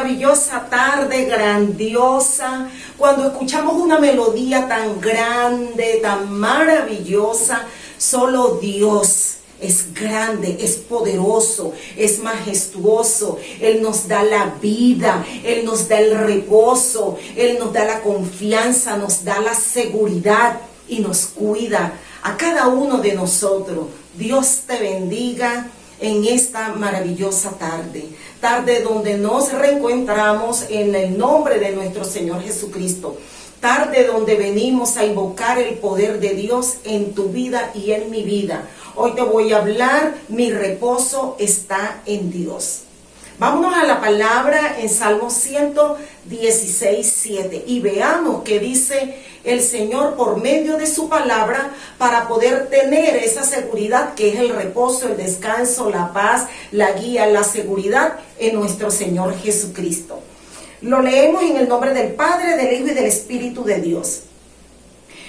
maravillosa tarde, grandiosa, cuando escuchamos una melodía tan grande, tan maravillosa. Solo Dios es grande, es poderoso, es majestuoso. Él nos da la vida, Él nos da el reposo, Él nos da la confianza, nos da la seguridad y nos cuida a cada uno de nosotros. Dios te bendiga en esta maravillosa tarde donde nos reencontramos en el nombre de nuestro Señor Jesucristo. Tarde donde venimos a invocar el poder de Dios en tu vida y en mi vida. Hoy te voy a hablar, mi reposo está en Dios. Vámonos a la palabra en Salmo 116:7 y veamos qué dice el Señor por medio de su palabra para poder tener esa seguridad que es el reposo, el descanso, la paz, la guía, la seguridad en nuestro Señor Jesucristo. Lo leemos en el nombre del Padre, del Hijo y del Espíritu de Dios.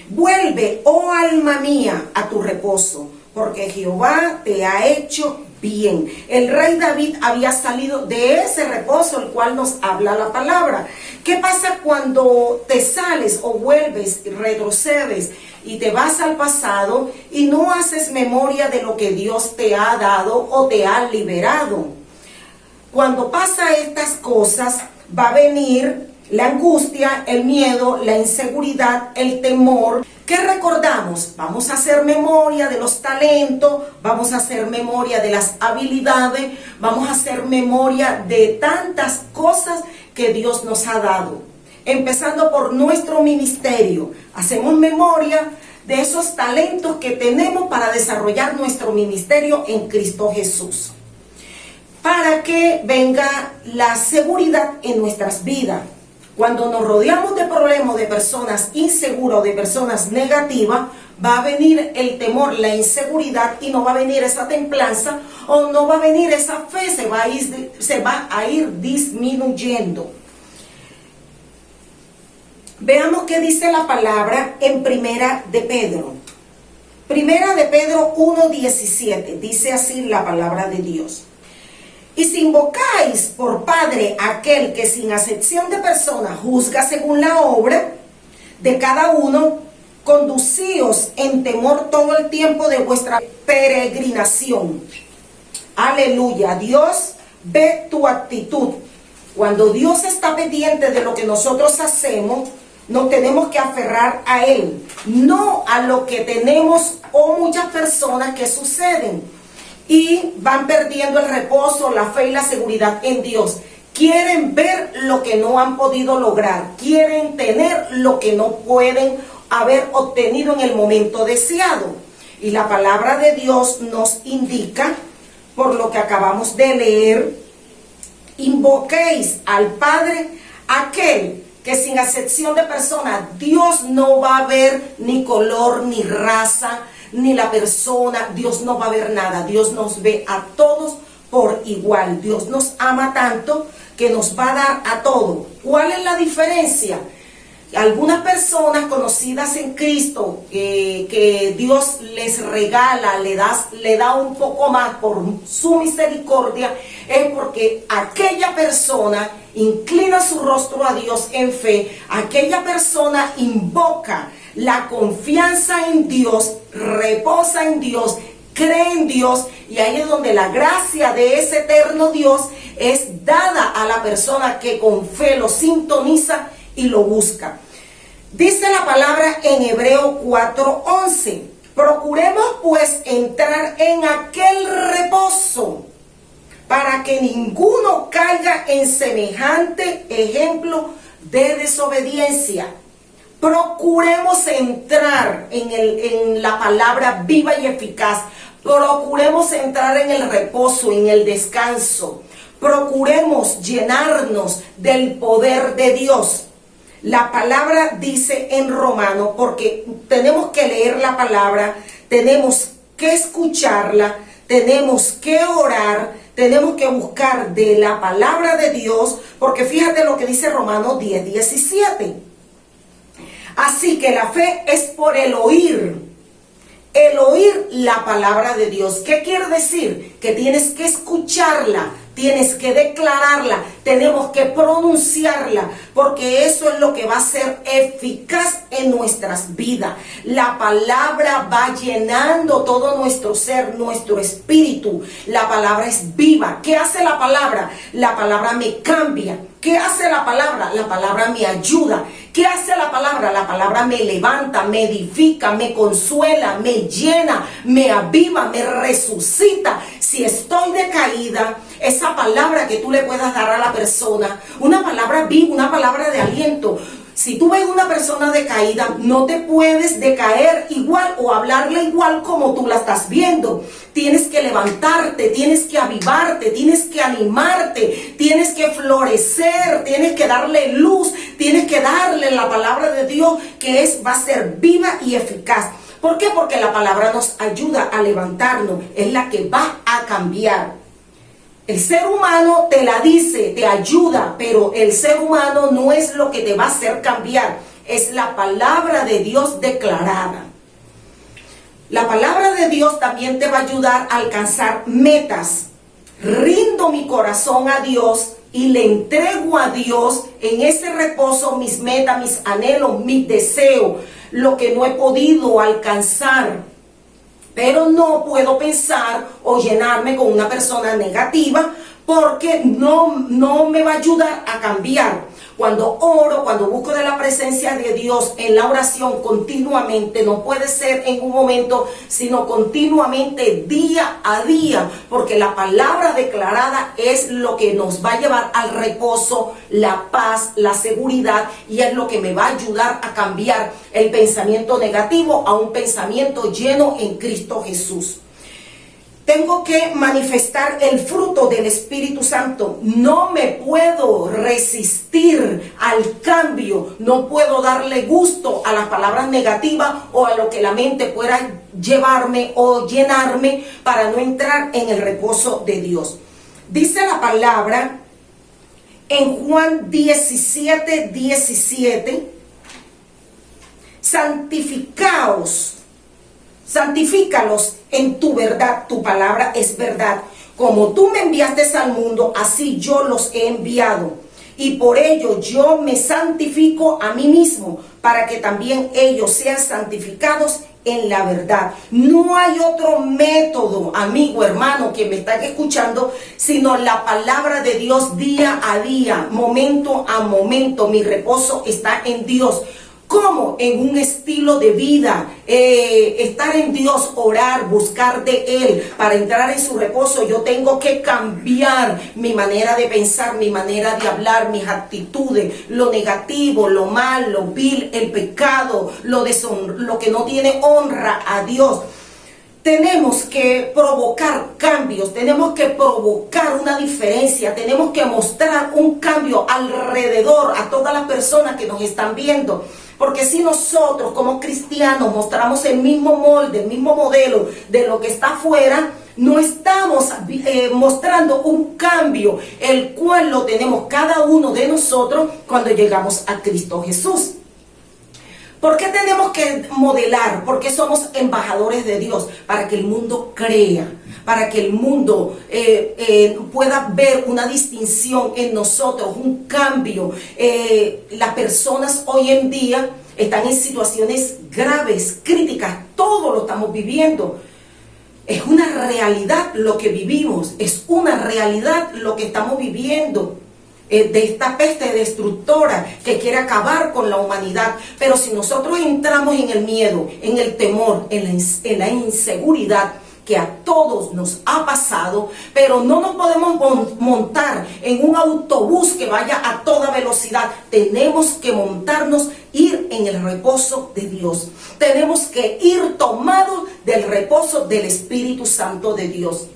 Vuelve, oh alma mía, a tu reposo, porque Jehová te ha hecho bien. El rey David había salido de ese reposo, el cual nos habla la palabra. ¿Qué pasa cuando te sales o vuelves, retrocedes y te vas al pasado y no haces memoria de lo que Dios te ha dado o te ha liberado? Cuando pasa estas cosas, va a venir la angustia, el miedo, la inseguridad, el temor. ¿Qué recordamos? Vamos a hacer memoria de los talentos, vamos a hacer memoria de las habilidades, vamos a hacer memoria de tantas cosas que Dios nos ha dado. Empezando por nuestro ministerio, hacemos memoria de esos talentos que tenemos para desarrollar nuestro ministerio en Cristo Jesús. Para que venga la seguridad en nuestras vidas. Cuando nos rodeamos de problemas, de personas inseguras o de personas negativas, va a venir el temor, la inseguridad y no va a venir esa templanza o no va a venir esa fe, se va a ir disminuyendo. Veamos qué dice la palabra en Primera de Pedro. Primera de Pedro 1:17, dice así la palabra de Dios. Y si invocáis por Padre aquel que sin acepción de personas juzga según la obra de cada uno, conducíos en temor todo el tiempo de vuestra peregrinación. Aleluya. Dios ve tu actitud. Cuando Dios está pendiente de lo que nosotros hacemos, nos tenemos que aferrar a Él, no a lo que tenemos o muchas personas que suceden. Y van perdiendo el reposo, la fe y la seguridad en Dios. Quieren ver lo que no han podido lograr. Quieren tener lo que no pueden haber obtenido en el momento deseado. Y la palabra de Dios nos indica, por lo que acabamos de leer, invoquéis al Padre aquel que sin acepción de personas, Dios no va a ver ni color, ni raza, ni la persona. Dios no va a ver nada. Dios nos ve a todos por igual. Dios nos ama tanto que nos va a dar a todos. ¿Cuál es la diferencia? Algunas personas conocidas en Cristo que Dios les regala, le da un poco más por su misericordia, es porque aquella persona inclina su rostro a Dios en fe, aquella persona invoca la confianza en Dios, reposa en Dios, cree en Dios, y ahí es donde la gracia de ese eterno Dios es dada a la persona que con fe lo sintoniza y lo busca. Dice la palabra en Hebreo 4:11, procuremos pues entrar en aquel reposo para que ninguno caiga en semejante ejemplo de desobediencia. Procuremos entrar en la palabra viva y eficaz. Procuremos entrar en el reposo, en el descanso. Procuremos llenarnos del poder de Dios. La palabra dice en Romano, porque tenemos que leer la palabra, tenemos que escucharla, tenemos que orar, tenemos que buscar de la palabra de Dios, porque fíjate lo que dice Romanos 10:17. Así que la fe es por el oír la palabra de Dios. ¿Qué quiere decir? Que tienes que escucharla, tienes que declararla, tenemos que pronunciarla, porque eso es lo que va a ser eficaz en nuestras vidas. La palabra va llenando todo nuestro ser, nuestro espíritu. La palabra es viva. ¿Qué hace la palabra? La palabra me cambia. ¿Qué hace la palabra? La palabra me ayuda. ¿Qué hace la palabra? La palabra me levanta, me edifica, me consuela, me llena, me aviva, me resucita. Si estoy decaída, esa palabra que tú le puedas dar a la persona, una palabra viva, una palabra de aliento. Si tú ves una persona decaída, no te puedes decaer igual o hablarle igual como tú la estás viendo. Tienes que levantarte, tienes que avivarte, tienes que animarte, tienes que florecer, tienes que darle luz, tienes que darle la palabra de Dios que va a ser viva y eficaz. ¿Por qué? Porque la palabra nos ayuda a levantarnos, es la que va a cambiar. El ser humano te la dice, te ayuda, pero el ser humano no es lo que te va a hacer cambiar, es la palabra de Dios declarada. La palabra de Dios también te va a ayudar a alcanzar metas. Rindo mi corazón a Dios y le entrego a Dios en ese reposo mis metas, mis anhelos, mis deseos, lo que no he podido alcanzar. Pero no puedo pensar o llenarme con una persona negativa porque no me va a ayudar a cambiar. Cuando oro, cuando busco de la presencia de Dios en la oración continuamente, no puede ser en un momento, sino continuamente, día a día, porque la palabra declarada es lo que nos va a llevar al reposo, la paz, la seguridad, y es lo que me va a ayudar a cambiar el pensamiento negativo a un pensamiento lleno en Cristo Jesús. Tengo que manifestar el fruto del Espíritu Santo. No me puedo resistir al cambio. No puedo darle gusto a las palabras negativas o a lo que la mente pueda llevarme o llenarme para no entrar en el reposo de Dios. Dice la palabra en Juan 17:17, santifícalos en tu verdad, tu palabra es verdad. Como tú me enviaste al mundo, así yo los he enviado. Y por ello yo me santifico a mí mismo, para que también ellos sean santificados en la verdad. No hay otro método, amigo, hermano, que me está escuchando, sino la palabra de Dios día a día, momento a momento. Mi reposo está en Dios. ¿Cómo? En un estilo de vida, estar en Dios, orar, buscar de Él para entrar en su reposo. Yo tengo que cambiar mi manera de pensar, mi manera de hablar, mis actitudes, lo negativo, lo malo, lo vil, el pecado, lo que no tiene honra a Dios. Tenemos que provocar cambios, tenemos que provocar una diferencia, tenemos que mostrar un cambio alrededor a todas las personas que nos están viendo. Porque si nosotros como cristianos mostramos el mismo molde, el mismo modelo de lo que está afuera, no estamos mostrando un cambio, el cual lo tenemos cada uno de nosotros cuando llegamos a Cristo Jesús. ¿Por qué tenemos que modelar? Porque somos embajadores de Dios, para que el mundo crea, para que el mundo pueda ver una distinción en nosotros, un cambio. Las personas hoy en día están en situaciones graves, críticas, todo lo estamos viviendo. Es una realidad lo que vivimos, es una realidad lo que estamos viviendo. De esta peste destructora que quiere acabar con la humanidad. Pero si nosotros entramos en el miedo, en el temor, en la inseguridad que a todos nos ha pasado, pero no nos podemos montar en un autobús que vaya a toda velocidad. Tenemos que montarnos, ir en el reposo de Dios. Tenemos que ir tomados del reposo del Espíritu Santo de Dios,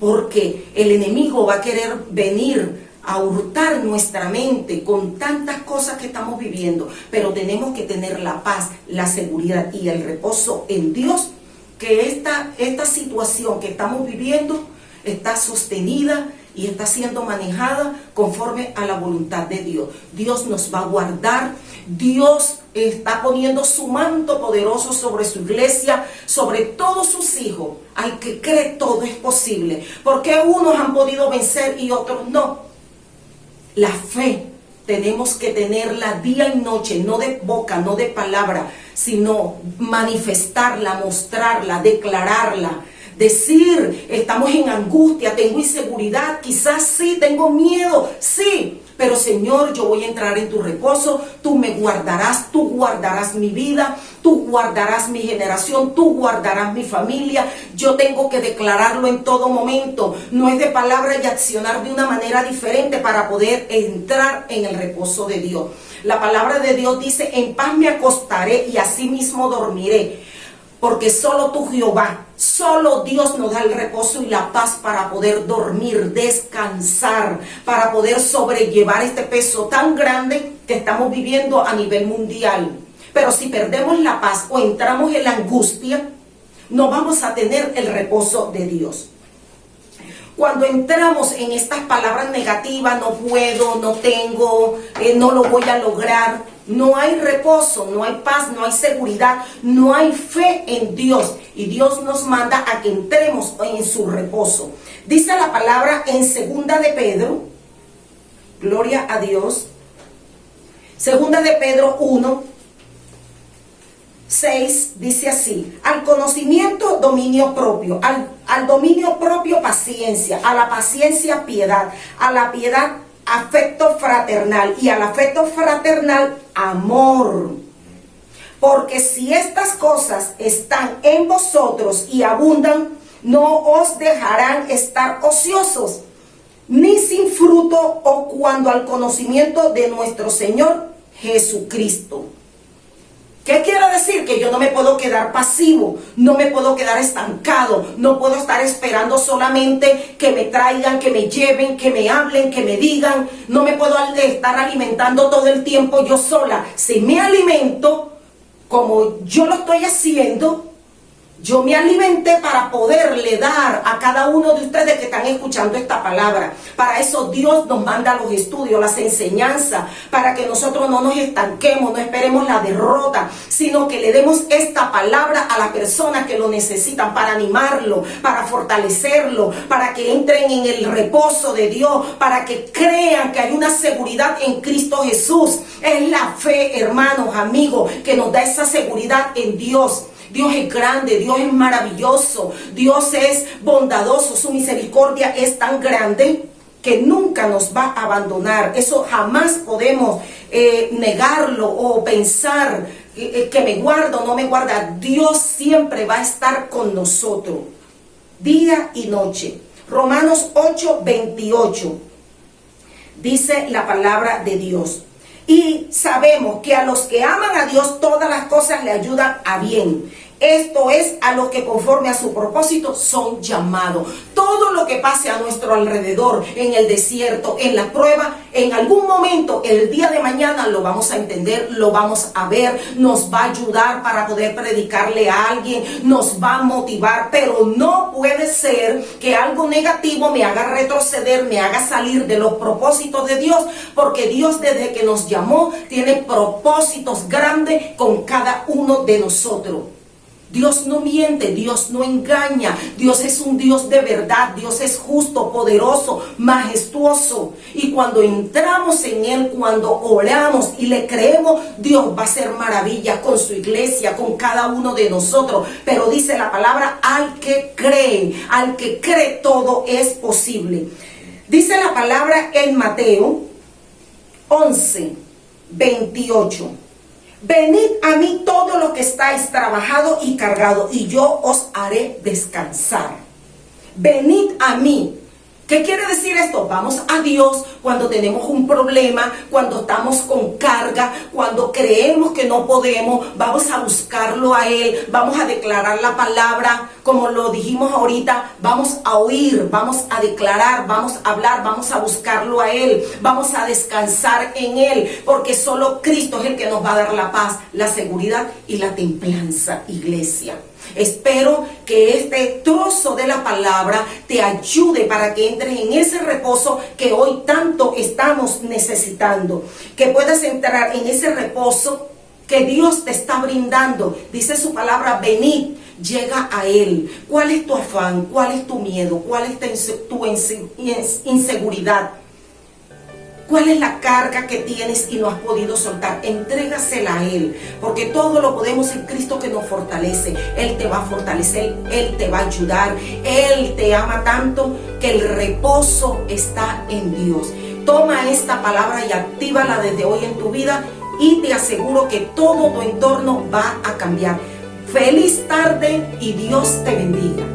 porque el enemigo va a querer venir a hurtar nuestra mente con tantas cosas que estamos viviendo, pero tenemos que tener la paz, la seguridad y el reposo en Dios, que esta situación que estamos viviendo está sostenida y está siendo manejada conforme a la voluntad de Dios. Dios nos va a guardar. Dios está poniendo su manto poderoso sobre su iglesia, sobre todos sus hijos. Al que cree, todo es posible. Porque unos han podido vencer y otros no. La fe tenemos que tenerla día y noche, no de boca, no de palabra, sino manifestarla, mostrarla, declararla. Decir, estamos en angustia, tengo inseguridad, quizás sí, tengo miedo, sí, pero Señor, yo voy a entrar en tu reposo, tú me guardarás, tú guardarás mi vida, tú guardarás mi generación, tú guardarás mi familia. Yo tengo que declararlo en todo momento, no es de palabra y accionar de una manera diferente para poder entrar en el reposo de Dios. La palabra de Dios dice, en paz me acostaré y así mismo dormiré. Porque solo tú, Jehová, solo Dios nos da el reposo y la paz para poder dormir, descansar, para poder sobrellevar este peso tan grande que estamos viviendo a nivel mundial. Pero si perdemos la paz o entramos en la angustia, no vamos a tener el reposo de Dios. Cuando entramos en estas palabras negativas, no puedo, no tengo, no lo voy a lograr, no hay reposo, no hay paz, no hay seguridad, no hay fe en Dios. Y Dios nos manda a que entremos en su reposo. Dice la palabra en segunda de Pedro, gloria a Dios, segunda de Pedro 1:6 dice así: al conocimiento, dominio propio, al dominio propio, paciencia, a la paciencia, piedad, a la piedad, afecto fraternal, y al afecto fraternal, amor. Porque si estas cosas están en vosotros y abundan, no os dejarán estar ociosos, ni sin fruto, o cuando al conocimiento de nuestro Señor Jesucristo. ¿Qué quiere decir? Que yo no me puedo quedar pasivo, no me puedo quedar estancado, no puedo estar esperando solamente que me traigan, que me lleven, que me hablen, que me digan. No me puedo estar alimentando todo el tiempo yo sola. Si me alimento como yo lo estoy haciendo, yo me alimenté para poderle dar a cada uno de ustedes que están escuchando esta palabra. Para eso Dios nos manda los estudios, las enseñanzas, para que nosotros no nos estanquemos, no esperemos la derrota, sino que le demos esta palabra a las personas que lo necesitan, para animarlo, para fortalecerlo, para que entren en el reposo de Dios, para que crean que hay una seguridad en Cristo Jesús. Es la fe, hermanos, amigos, que nos da esa seguridad en Dios. Dios es grande, Dios es maravilloso, Dios es bondadoso, su misericordia es tan grande que nunca nos va a abandonar. Eso jamás podemos negarlo o pensar que me guarda o no me guarda. Dios siempre va a estar con nosotros, día y noche. Romanos 8:28 dice la palabra de Dios. Y sabemos que a los que aman a Dios todas las cosas le ayudan a bien. Esto es, a los que conforme a su propósito son llamados. Todo lo que pase a nuestro alrededor, en el desierto, en la prueba, en algún momento, el día de mañana lo vamos a entender, lo vamos a ver, nos va a ayudar para poder predicarle a alguien, nos va a motivar, pero no puede ser que algo negativo me haga retroceder, me haga salir de los propósitos de Dios, porque Dios, desde que nos llamó, tiene propósitos grandes con cada uno de nosotros. Dios no miente, Dios no engaña, Dios es un Dios de verdad, Dios es justo, poderoso, majestuoso. Y cuando entramos en Él, cuando oramos y le creemos, Dios va a hacer maravillas con su iglesia, con cada uno de nosotros. Pero dice la palabra, al que cree todo es posible. Dice la palabra en Mateo 11:28. Venid a mí todos los que estáis trabajados y cargados, y yo os haré descansar. Venid a mí. ¿Qué quiere decir esto? Vamos a Dios, cuando tenemos un problema, cuando estamos con carga, cuando creemos que no podemos, vamos a buscarlo a Él, vamos a declarar la palabra, como lo dijimos ahorita, vamos a oír, vamos a declarar, vamos a hablar, vamos a buscarlo a Él, vamos a descansar en Él, porque solo Cristo es el que nos va a dar la paz, la seguridad y la templanza, iglesia. Espero que este trozo de la palabra te ayude para que entres en ese reposo que hoy tanto estamos necesitando. Que puedas entrar en ese reposo que Dios te está brindando. Dice su palabra, venid, llega a Él. ¿Cuál es tu afán? ¿Cuál es tu miedo? ¿Cuál es tu inseguridad? ¿Cuál es la carga que tienes y no has podido soltar? Entrégasela a Él, porque todo lo podemos en Cristo que nos fortalece. Él te va a fortalecer, Él te va a ayudar, Él te ama tanto que el reposo está en Dios. Toma esta palabra y actívala desde hoy en tu vida y te aseguro que todo tu entorno va a cambiar. Feliz tarde y Dios te bendiga.